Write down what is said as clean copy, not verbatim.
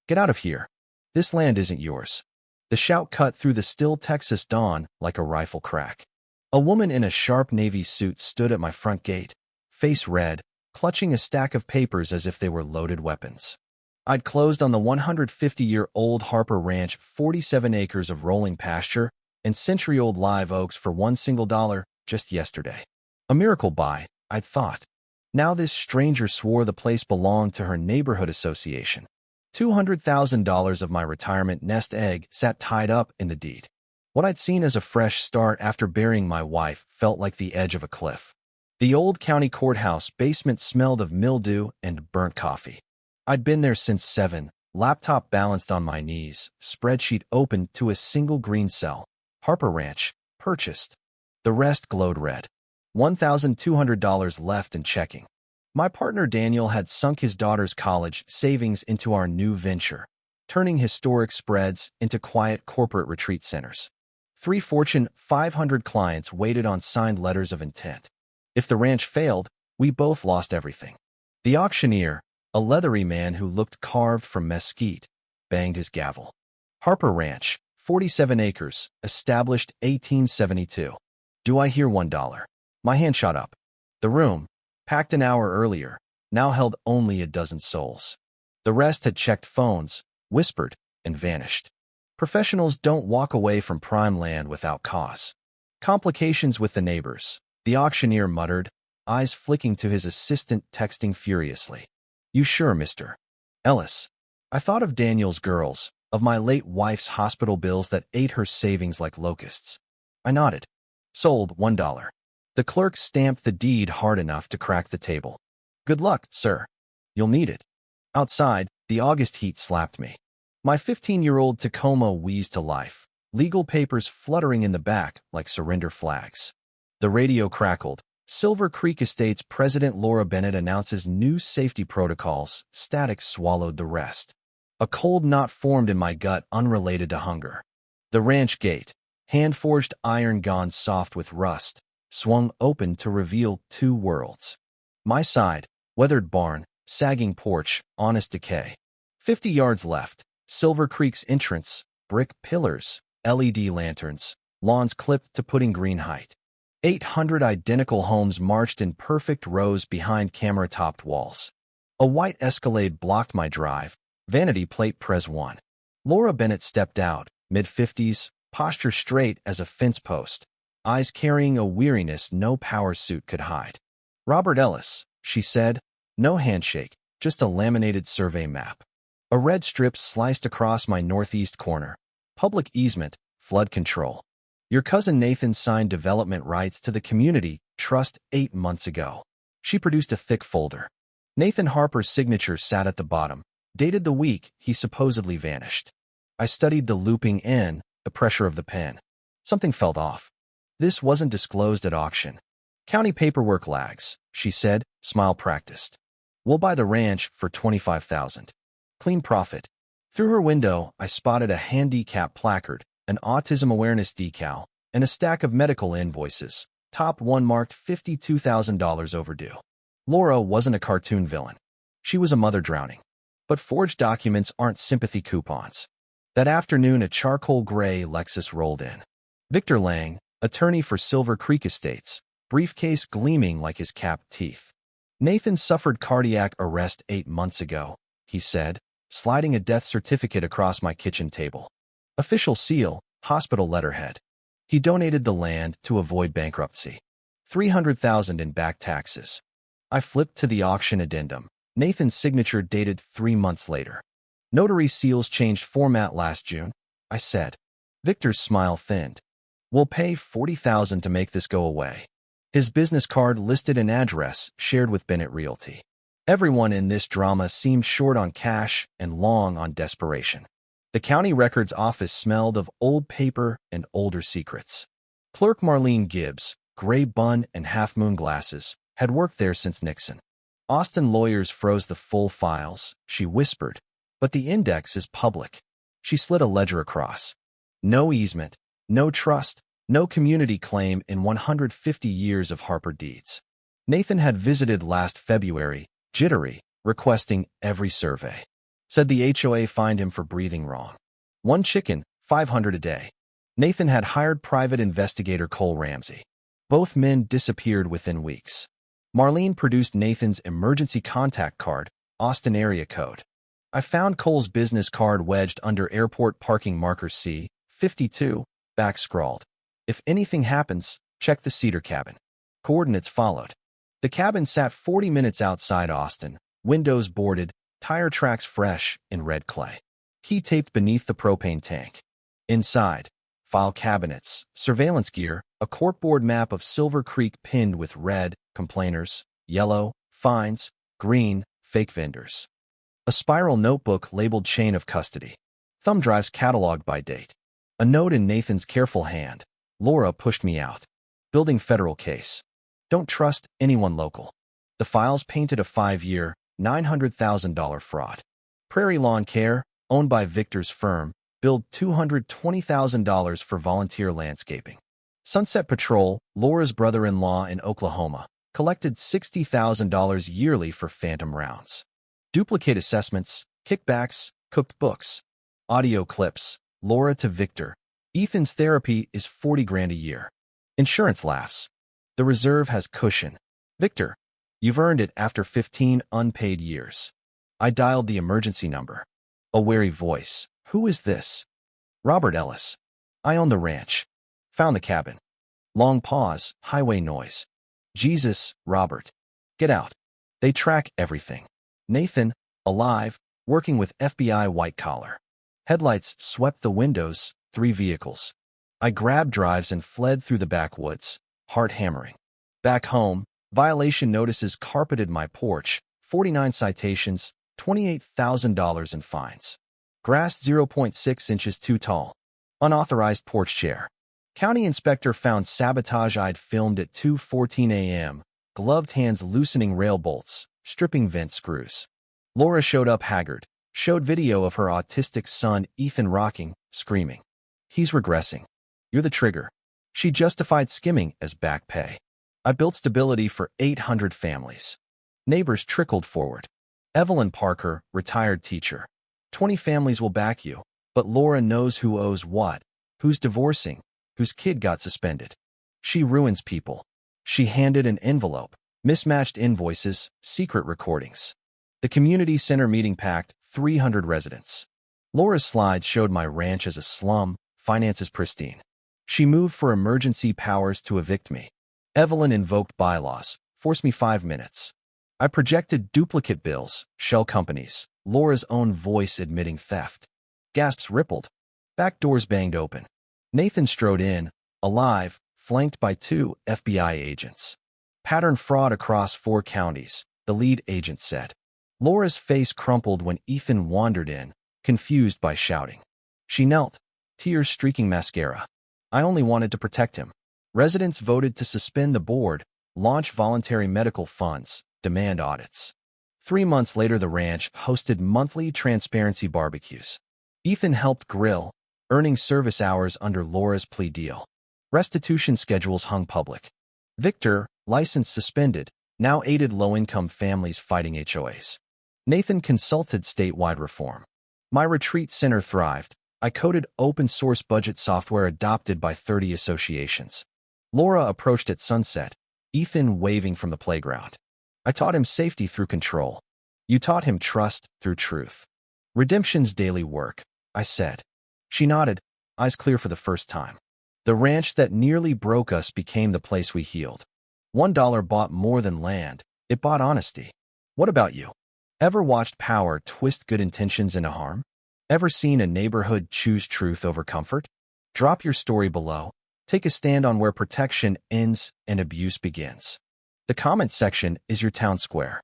Get out of here. This land isn't yours." The shout cut through the still Texas dawn like a rifle crack. A woman in a sharp navy suit stood at my front gate, face red, clutching a stack of papers as if they were loaded weapons. I'd closed on the 150-year-old Harper Ranch, 47 acres of rolling pasture, and century-old live oaks for $1 just yesterday. A miracle buy, I'd thought. Now this stranger swore the place belonged to her neighborhood association. $200,000 of my retirement nest egg sat tied up in the deed. What I'd seen as a fresh start after burying my wife felt like the edge of a cliff. The old county courthouse basement smelled of mildew and burnt coffee. I'd been there since 7, laptop balanced on my knees, spreadsheet open to a single green cell. Harper Ranch, purchased. The rest glowed red. $1,200 left and checking. My partner Daniel had sunk his daughter's college savings into our new venture, turning historic spreads into quiet corporate retreat centers. 3 Fortune 500 clients waited on signed letters of intent. If the ranch failed, we both lost everything. The auctioneer, a leathery man who looked carved from mesquite, banged his gavel. Harper Ranch, 47 acres, established 1872. Do I hear $1? My hand shot up. The room, packed an hour earlier, now held only a dozen souls. The rest had checked phones, whispered, and vanished. Professionals don't walk away from prime land without cause. Complications with the neighbors, the auctioneer muttered, eyes flicking to his assistant texting furiously. You sure, Mr. Ellis? I thought of Daniel's girls, of my late wife's hospital bills that ate her savings like locusts. I nodded. Sold, $1. The clerk stamped the deed hard enough to crack the table. Good luck, sir. You'll need it. Outside, the August heat slapped me. My 15-year-old Tacoma wheezed to life, legal papers fluttering in the back like surrender flags. The radio crackled. Silver Creek Estates President Laura Bennett announces new safety protocols. Static swallowed the rest. A cold knot formed in my gut unrelated to hunger. The ranch gate, hand-forged iron gone soft with rust, swung open to reveal 2 worlds. My side, weathered barn, sagging porch, honest decay. 50 yards left, Silver Creek's entrance, brick pillars, LED lanterns, lawns clipped to putting green height. 800 identical homes marched in perfect rows behind camera-topped walls. A white Escalade blocked my drive, vanity plate Pres 1. Laura Bennett stepped out, mid-50s, posture straight as a fence post, eyes carrying a weariness no power suit could hide. Robert Ellis, she said, no handshake, just a laminated survey map. A red strip sliced across my northeast corner. Public easement, flood control. Your cousin Nathan signed development rights to the community trust 8 months ago. She produced a thick folder. Nathan Harper's signature sat at the bottom, dated the week he supposedly vanished. I studied the looping N, the pressure of the pen. Something felt off. This wasn't disclosed at auction. County paperwork lags, she said, smile practiced. We'll buy the ranch for $25,000. Clean profit. Through her window, I spotted a handicap placard, an autism awareness decal, and a stack of medical invoices. Top one marked $52,000 overdue. Laura wasn't a cartoon villain. She was a mother drowning. But forged documents aren't sympathy coupons. That afternoon, a charcoal gray Lexus rolled in. Victor Lang, attorney for Silver Creek Estates, briefcase gleaming like his capped teeth. Nathan suffered cardiac arrest 8 months ago, he said, sliding a death certificate across my kitchen table. Official seal, hospital letterhead. He donated the land to avoid bankruptcy. $300,000 in back taxes. I flipped to the auction addendum. Nathan's signature dated 3 months later. Notary seals changed format last June, I said. Victor's smile thinned. We'll pay $40,000 to make this go away. His business card listed an address shared with Bennett Realty. Everyone in this drama seemed short on cash and long on desperation. The county records office smelled of old paper and older secrets. Clerk Marlene Gibbs, gray bun and half-moon glasses, had worked there since Nixon. Austin lawyers froze the full files, she whispered, but the index is public. She slid a ledger across. No easement, no trust, no community claim in 150 years of Harper deeds. Nathan had visited last February, jittery, requesting every survey. Said the HOA fined him for breathing wrong. One chicken, $500 a day. Nathan had hired private investigator Cole Ramsey. Both men disappeared within weeks. Marlene produced Nathan's emergency contact card, Austin area code. I found Cole's business card wedged under airport parking marker C-52, back scrawled. If anything happens, check the cedar cabin. Coordinates followed. The cabin sat 40 minutes outside Austin, windows boarded, tire tracks fresh in red clay. Key taped beneath the propane tank. Inside, file cabinets, surveillance gear, a corkboard map of Silver Creek pinned with red, complainers, yellow, fines, green, fake vendors. A spiral notebook labeled chain of custody. Thumb drives cataloged by date. A note in Nathan's careful hand. Laura pushed me out. Building federal case. Don't trust anyone local. The files painted a 5-year, $900,000 fraud. Prairie Lawn Care, owned by Victor's firm, billed $220,000 for volunteer landscaping. Sunset Patrol, Laura's brother-in-law in Oklahoma, collected $60,000 yearly for phantom rounds. Duplicate assessments, kickbacks, cooked books. Audio clips, Laura to Victor. Ethan's therapy is $40,000 a year. Insurance laughs. The reserve has cushion. Victor, you've earned it after 15 unpaid years. I dialed the emergency number. A wary voice. Who is this? Robert Ellis. I own the ranch. Found the cabin. Long pause, highway noise. Jesus, Robert. Get out. They track everything. Nathan, alive, working with FBI white collar. Headlights swept the windows, 3 vehicles. I grabbed drives and fled through the backwoods, heart hammering. Back home, violation notices carpeted my porch, 49 citations, $28,000 in fines. Grass 0.6 inches too tall. Unauthorized porch chair. County inspector found sabotage I'd filmed at 2:14 a.m., gloved hands loosening rail bolts, stripping vent screws. Laura showed up haggard, showed video of her autistic son Ethan rocking, screaming. He's regressing. You're the trigger. She justified skimming as back pay. I built stability for 800 families. Neighbors trickled forward. Evelyn Parker, retired teacher. 20 families will back you, but Laura knows who owes what, who's divorcing, whose kid got suspended. She ruins people. She handed an envelope, mismatched invoices, secret recordings. The community center meeting packed 300 residents. Laura's slides showed my ranch as a slum, finances pristine. She moved for emergency powers to evict me. Evelyn invoked bylaws, forced me 5 minutes. I projected duplicate bills, shell companies, Laura's own voice admitting theft. Gasps rippled. Back doors banged open. Nathan strode in, alive, flanked by 2 FBI agents. Pattern fraud across 4 counties, the lead agent said. Laura's face crumpled when Ethan wandered in, confused by shouting. She knelt, tears streaking mascara. I only wanted to protect him. Residents voted to suspend the board, launch voluntary medical funds, demand audits. 3 months later, the ranch hosted monthly transparency barbecues. Ethan helped grill, earning service hours under Laura's plea deal. Restitution schedules hung public. Victor, license suspended, now aided low-income families fighting HOAs. Nathan consulted statewide reform. My retreat center thrived. I coded open-source budget software adopted by 30 associations. Laura approached at sunset, Ethan waving from the playground. I taught him safety through control. You taught him trust through truth. Redemption's daily work, I said. She nodded, eyes clear for the first time. The ranch that nearly broke us became the place we healed. $1 bought more than land. It bought honesty. What about you? Ever watched power twist good intentions into harm? Ever seen a neighborhood choose truth over comfort? Drop your story below. Take a stand on where protection ends and abuse begins. The comment section is your town square.